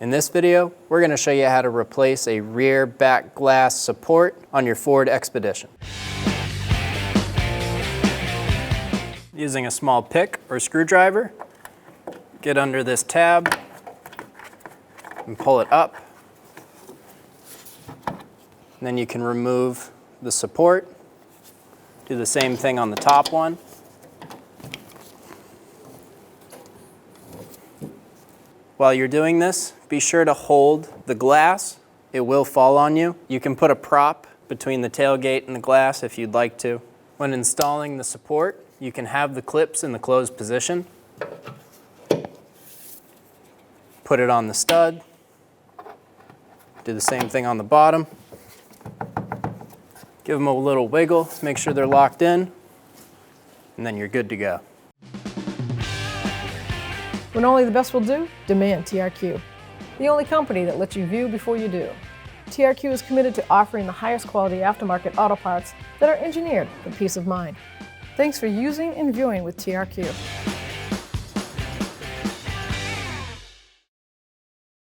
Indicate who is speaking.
Speaker 1: In this video, we're going to show you how to replace a rear back glass support on your Ford Expedition. Using a small pick or screwdriver, get under this tab and pull it up. And then you can remove the support. Do the same thing on the top one. While you're doing this, be sure to hold the glass. It will fall on you. You can put a prop between the tailgate and the glass if you'd like to. When installing the support, you can have the clips in the closed position. Put it on the stud. Do the same thing on the bottom. Give them a little wiggle, make sure they're locked in, and then you're good to go.
Speaker 2: When only the best will do, demand TRQ. The only company that lets you view before you do. TRQ is committed to offering the highest quality aftermarket auto parts that are engineered for peace of mind. Thanks for using and viewing with TRQ.